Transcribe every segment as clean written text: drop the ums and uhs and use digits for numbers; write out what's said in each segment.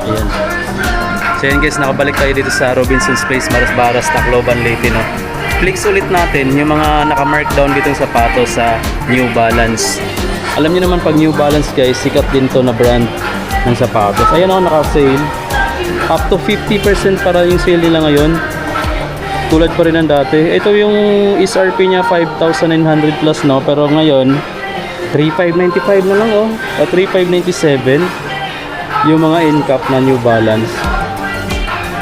Ayan. So yan guys, nakabalik tayo dito sa Robinson's Place, Baras, Tacloban, Leyte, no? Flex ulit natin yung mga naka-markdown ditong sapatos sa New Balance. Alam niyo naman pag New Balance guys, sikat din to na brand ng sapatos. Ayan ako, naka-sale. Up to 50% para yung sale nila ngayon. Tulad pa rin ng dati. Ito yung SRP niya 5,900 plus, no? Pero ngayon 3,595 na lang, oh. O 3,597 yung mga in-cap na New Balance.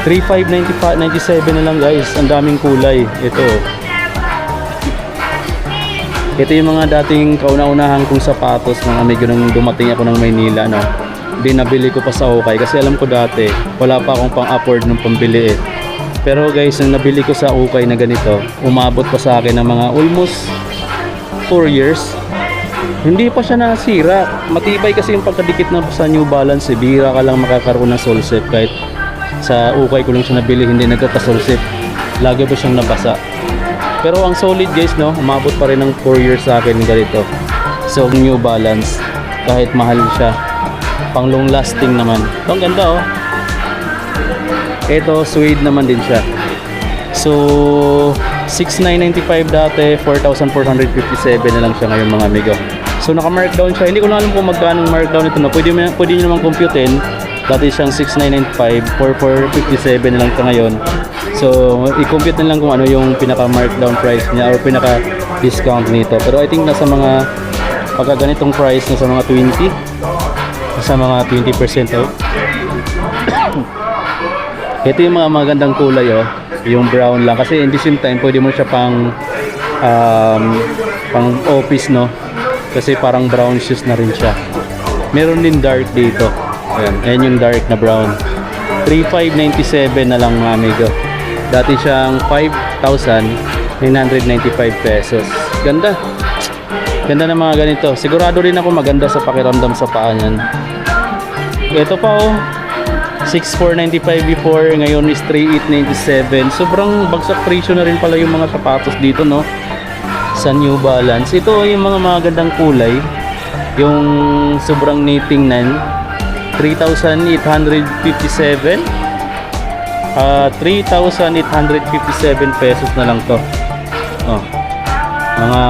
3,597 na lang guys. Ang daming kulay. Ito yung mga dating kauna-unahan kong sapatos mga amigo nung dumating ako ng Maynila, no? Dinabili ko pa sa Okay kasi alam ko dati wala pa akong pang-afford ng pambili eh. Pero guys, nung nabili ko sa Okay na ganito, umabot pa sa akin ng mga almost 4 years. Hindi pa siya nasira. Matibay kasi yung pagkadikit na sa New Balance eh. Bihira ka lang makakaroon ng sole set. Kahit sa Okay ko lang siya nabili, hindi nagkaka-sole set. Lagi pa siyang nabasa. Pero ang solid guys, no, umabot pa rin ng 4 years sa akin ganito. So New Balance, kahit mahal siya, pang long lasting naman. Ito ang ganda, oh. Ito suede naman din siya. So 6,995 dati, 4,457 na lang siya ngayon mga amigo. So naka-markdown siya. Hindi ko na alam kung magkano markdown ito, no. Pwede niyo naman computein. Dati siyang 6,995, 4,457 na lang siya ngayon. So i-compute na lang kung ano yung pinaka-markdown price niya or pinaka-discount nito. Pero I think nasa mga pagka ganitong price, nasa mga 20, nasa mga 20% out. Ito yung mga magandang kulay, oh. Yung brown lang kasi in the same time pwede mo siya pang office, no, kasi parang brown shoes na rin siya. Meron din dark dito. Ayan yung dark na brown. 3,597 na lang mga amigo. Dati siyang 5,995 pesos. Ganda na mga ganito. Sigurado rin ako maganda sa pakiramdam sa paa niyan. Ito pa, oh, 6,495 before, ngayon is 3,897. Sobrang bagsak presyo na rin pala yung mga sapatos dito, no, sa New Balance. Ito yung mga magandang kulay, yung sobrang knitting nan, 3,857 3,857 pesos na lang to. Oh, mga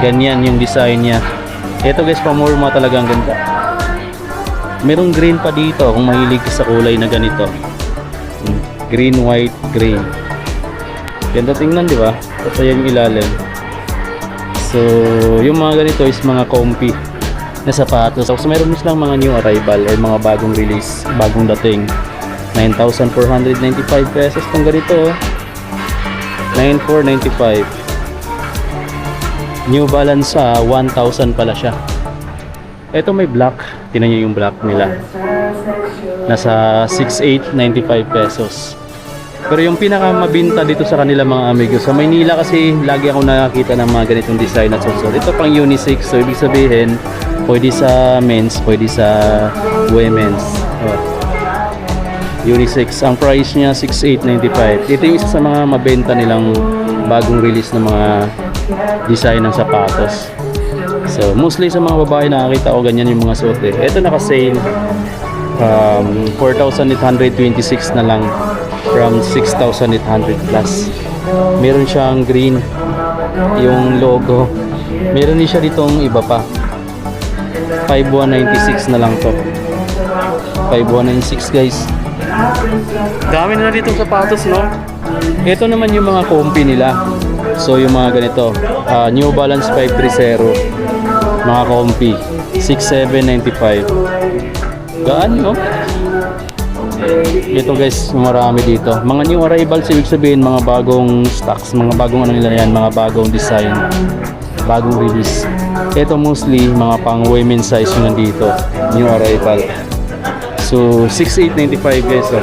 ganyan yung design niya. Ito guys, pamorma talagang ganda. Merong green pa dito kung mahilig sa kulay na ganito. Green, white, green. Ganda tingnan, di ba? Tapos ayan yung ilalim. So, yung mga ganito is mga comfy na sapatos. So, meron silang mga new arrival o mga bagong release, bagong dating. 9,495 pesos itong ganito. 9,495. New Balance 1,000 pala siya. Ito may black. Tingnan nyo yung black nila. Nasa 6,895 pesos. Pero yung pinakamabinta dito sa kanila mga amigo, sa Maynila kasi lagi ako nakakita ng mga ganitong design at susot. Ito pang unisex. So ibig sabihin, pwede sa men's, pwede sa women's. Unisex. Ang price niya 6,895. Ito yung isa sa mga mabenta nilang bagong release ng mga design ng sapatos. So mostly sa mga babae nakakita ko ganyan yung mga suot eh. Ito naka-sale 4,826 na lang from 6,800 plus. Meron siyang green yung logo. Meron din siya ditong iba pa. 5,196 na lang to. 5,196 guys. Dami na ditong sapatos, no? Ito naman yung mga comfy nila. So yung mga ganito, New Balance 530, mga comfy, 6,795. Gaan, no? Ito guys, marami dito. Mga new arrivals, ibig sabihin mga bagong stocks, mga bagong ano nila yan, mga bagong design, bagong release. Ito mostly mga pang women's size yung nandito, new arrival. So 6,895 guys, oh.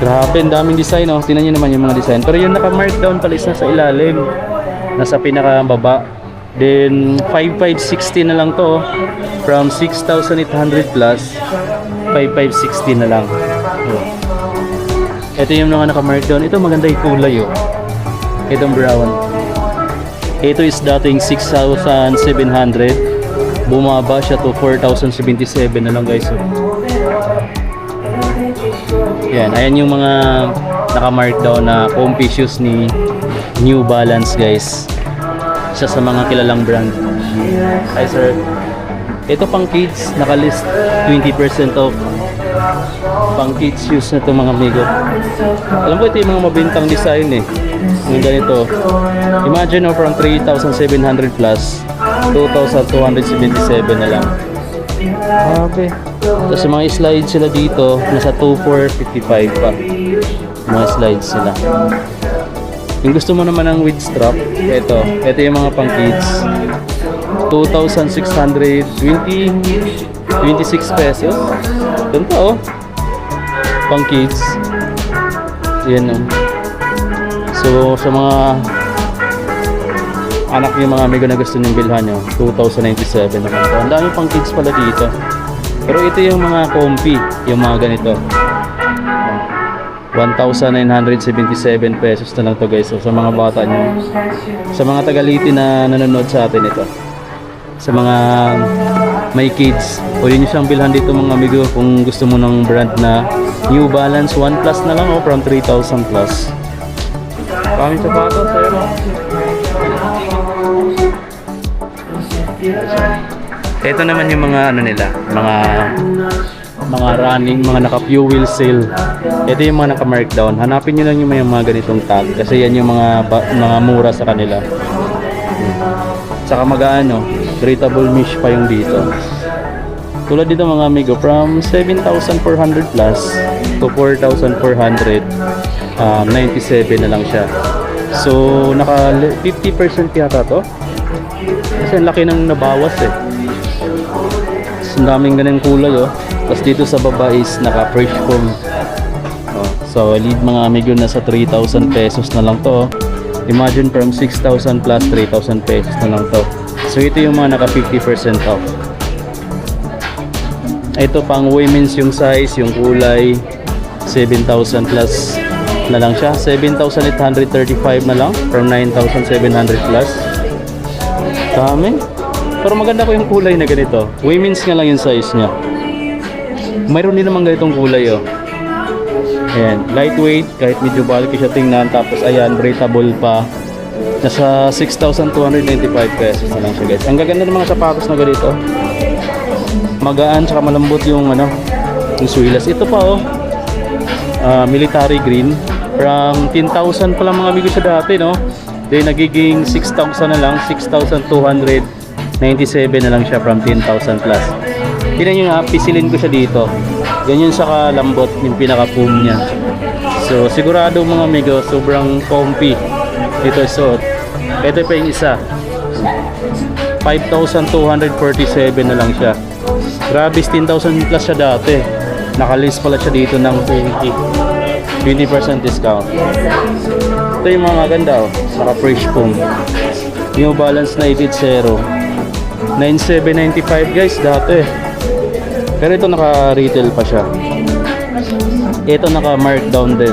Grabe, ang daming design, oh. Tingnan nyo naman yung mga design. Pero yung naka-markdown pala is nasa ilalim, nasa pinakababa. Then 5,560 na lang to, oh. From 6,800 plus 5,560 na lang. Oh. Ito yung mga naka-markdown. Ito maganda yung kulay, oh. Itong brown. Ito is dating 6,700. Bumaba siya to 4,077 na lang guys, oh. Yan, ayan yung mga naka-markdown na comfy shoes ni New Balance guys. Isa sa mga kilalang brand. Hi sir. Ito pang kids, naka-list 20% off. Pang kids shoes na ito mga amigo. Alam ko ito yung mga mabintang design eh. Yung ganito. Imagine from 3,700 plus 2,277 na lang. Okay. Tapos yung mga slides sila dito, nasa 2,455 pa. Mga slides sila. Yung gusto mo naman ng with strap, ito yung mga pang kids. 2,626 pesos. Ganito oh. Pang kids. Yan oh. So sa mga anak niyo mga amigo na gusto niyong bilhan nyo, 2,097 naman ito. Ang dami pang kids pala dito. Pero ito yung mga comfy, yung mga ganito. 1,977 pesos na lang to guys. So sa mga bata nyo, sa mga tagaliti na nanonood sa atin ito, sa mga may kids, pwede nyo siyang bilhan dito mga amigo kung gusto mo ng brand na New Balance 1 Plus na lang oh, from 3,000 plus. Kaming sapatos sa'yo no? Ito naman yung mga ano nila, mga running, mga naka-fuel sale. Ito yung mga naka-markdown. Hanapin nyo lang yung mga ganitong tag kasi yan yung mga mura sa kanila. Saka mag-ano, breathable mesh pa yung dito. Tulad dito mga amigo, from 7,400 plus to 4,497 na lang siya. So, naka 50% yata to. Kasi ang laki ng nabawas eh. Ang daming ganang kulay oh. Tapos dito sa baba is naka fresh foam. Oh, so lead mga amigo na sa 3,000 pesos na lang to. Imagine from 6,000 plus 3,000 pesos na lang to. So ito yung mga naka 50% off. Ito pang women's yung size, yung kulay 7,000 plus na lang siya. 7,835 na lang from 9,700 plus. Dami. Pero maganda ko yung kulay na ganito. Women's nga lang yung size niya. Mayroon din naman ganitong kulay oh. Ayan, lightweight, kahit medyo bulky siya tingnan. Tapos ayan, breathable pa. Nasa 6,295 pesos na lang siya guys. Ang gaganda ng mga sapatos na ganito. Magaan, tsaka malambot yung ano, yung suilas. Ito pa oh, military green. From 10,000 pa lang mga amigo siya dati no. Then nagiging 6,000 na lang, 6,297 na lang siya from 10,000 plus. Tingnan nyo nga, pisilin ko siya dito. Ganyan sa kalambot yung pinaka-foam niya. So sigurado mga amigo, sobrang comfy. Ito suot. Ito pa yung isa. 5,247 na lang siya. Grabe, 10,000 plus siya dati. Nakalist pala siya dito ng 20% discount. Ito yung mga ganda oh. Naka fresh foam. New Balance na 880. 9,795 guys dati. Pero ito naka-retail pa siya. Ito naka-markdown din.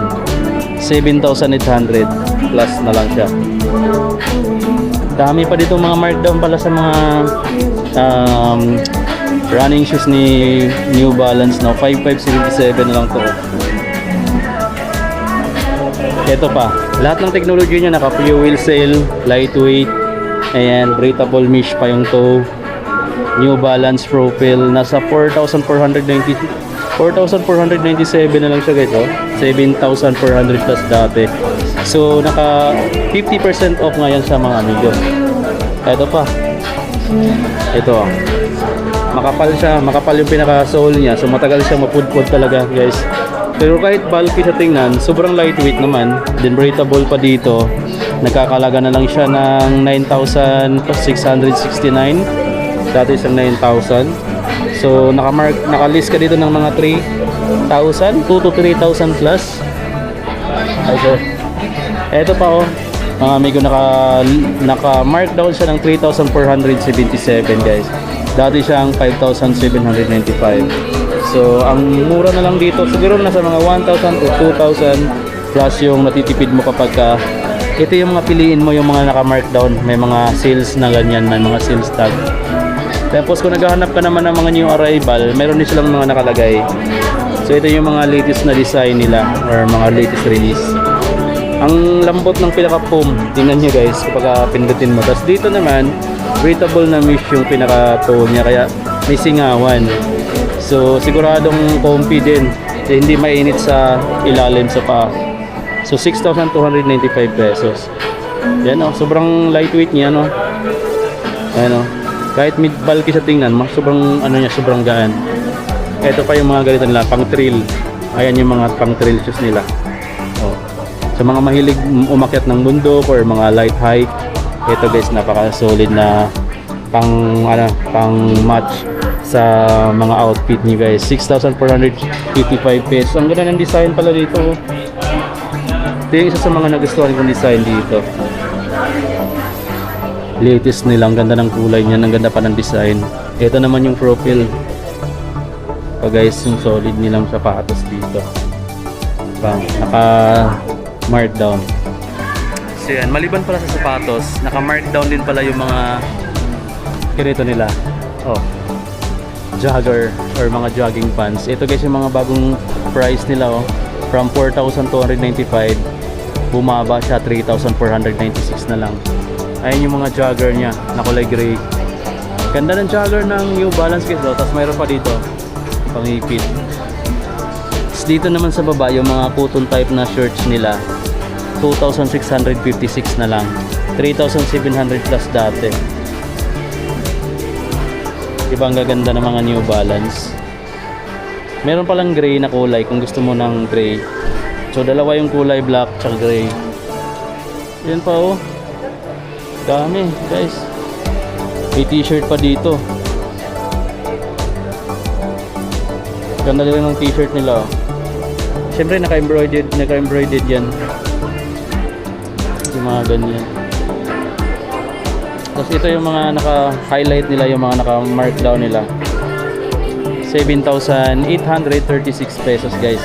7,800 plus na lang siya. Dami pa dito mga markdown pala sa mga running shoes ni New Balance na 5,577 na lang to. Ito pa. Lahat ng technology niya naka-fuel cell, lightweight, ayan, breathable mesh pa yung toe. New Balance profile nasa 4,497 na lang siya guys oh. 7,400 plus dati. So naka 50% off ngayon sa mga amigo. Ito pa. Ito oh. Makapal siya, makapal yung pinaka-sole niya. So matagal siya mapudpod talaga guys. Pero kahit bulky sa tingnan, sobrang lightweight naman. Then breathable pa dito. Nagkakalaga na lang siya ng 9,669. Dati isang 9,000. So nakalist ka dito ng mga 3,000, 2 to 3,000 plus. Ay sir. Eto pa oh. Mga amigo, naka-markdown siya ng 3,477 guys. Dati siyang 5,795. So ang mura na lang dito siguro nasa mga 1,000 to 2,000 plus yung natitipid mo kapag ito yung mga piliin mo, yung mga naka-markdown. May mga sales na ganyan, may mga sales tag. Tapos kung naghahanap ka naman ng mga new arrival, meron din silang mga nakalagay. So ito yung mga latest na design nila or mga latest release. Ang lambot ng pinaka-foam, tingnan nyo guys kapag pindutin mo. Tapos dito naman, breathable na mesh yung pinaka-toe niya kaya may singawan. So siguradong comfy din. Hindi mainit sa ilalim sa paa. So 6,295 pesos. Yan o, sobrang lightweight niya no. Ayan o. Kahit mid-bulky sa tingnan, sobrang ano niya, sobrang gaan. Ito pa yung mga ganito nila, pang trail. Ayan yung mga pang trail shoes nila. Oh. Sa mga mahilig umakyat ng bundok or mga light hike, ito guys napaka solid na pang match sa mga outfit niyo guys. 6,455 pesos. Ang ganda ng design pala dito. Ito yung isa sa mga nagustuhan kong design dito. Latest nila, ang ganda ng kulay niya, ang ganda pa ng design. Ito naman yung profile. So guys, yung solid nilang sapatos dito. Naka markdown. So yan, maliban pala sa sapatos, naka markdown din pala yung mga ganito nila. Oh, jogger or mga jogging pants. Ito guys yung mga bagong price nila oh. From 4,295 bumaba siya 3,496 na lang. Ayun yung mga jogger niya na kulay gray. Ganda ng jogger ng New Balance guys oh. Tapos mayroon pa dito pangipit. Tapos dito naman sa baba yung mga cotton type na shirts nila 2,656 na lang. 3,700 plus dati. Diba ang gaganda ng mga New Balance. Meron palang gray na kulay kung gusto mo ng gray. So dalawa yung kulay, black tsaka gray. Yan pa oh. Dami guys. May t-shirt pa dito. Ganda din ng t-shirt nila oh. Siyempre naka-embroidered yan. Yung mga ganyan. Tapos ito yung mga naka-highlight nila, yung mga naka-markdown nila. 7,836 pesos guys.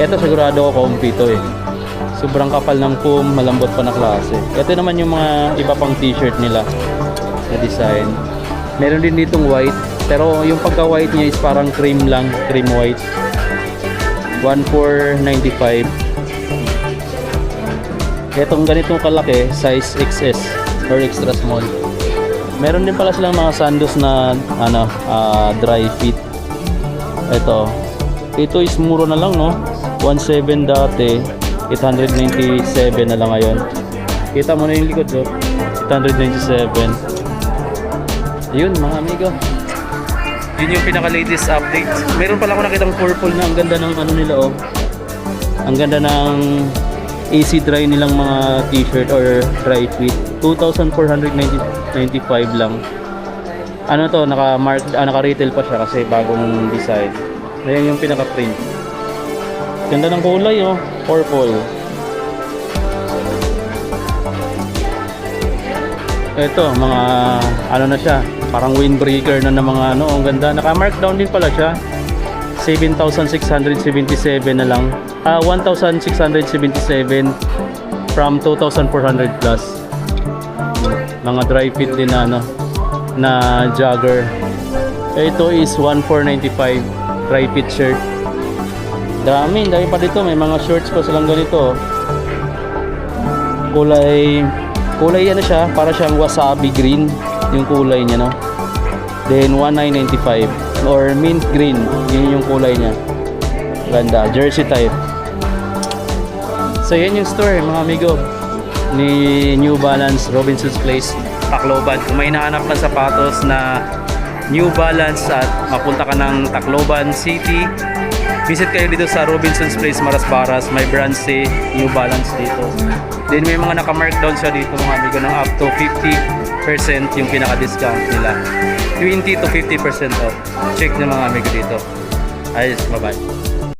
Ito sigurado ko comfy to eh. Sobrang kapal ng foam, malambot pa na klase. Ito naman yung mga iba pang t-shirt nila na design. Meron din ditong white, pero yung pagka-white niya is parang cream lang, cream white. 1,495. Etong ganitong kalaki, size XS or extra small. Meron din pala silang mga sandos na dry fit. Ito is mura na lang no. 1,700 dati, 897 na lang ngayon. Kita mo na yung likod oh. 897. Yun mga amigo. Yun yung pinaka latest update. Meron pala ako nakitang purple na ang ganda ng ano nila oh. Ang ganda ng AC dry nilang mga t-shirt or dry fit. 2,495 lang. Ano to, naka-retail pa siya kasi bagong design. Ayan yung pinaka-print. Ganda ng kulay oh, purple. Ito, mga ano na siya, parang windbreaker na ng mga ano, ang ganda. Naka-markdown din pala siya. 7,677 na lang. 1,677 from 2,400 plus. Mga dry fit din na ano, na jogger. Ito is 1,495 dry fit shirt. Dami pa dito. May mga shorts pa silang ganito. Kulay ano siya, para siyang wasabi green yung kulay niya no. Then 1,995 or mint green, yun yung kulay niya. Ganda, jersey type. So yan yung store mga amigo ni New Balance Robinson's Place, Tacloban. Kung may hinahanap ng sapatos na New Balance at mapunta ka ng Tacloban City, visit kayo dito sa Robinson's Place, Marasbaras. May brand si New Balance dito. Then may mga naka-markdown siya dito mga amigo ng up to 50% yung pinaka-discount nila. 20 to 50% off. Check nyo mga amigo dito. Ayos, bye-bye.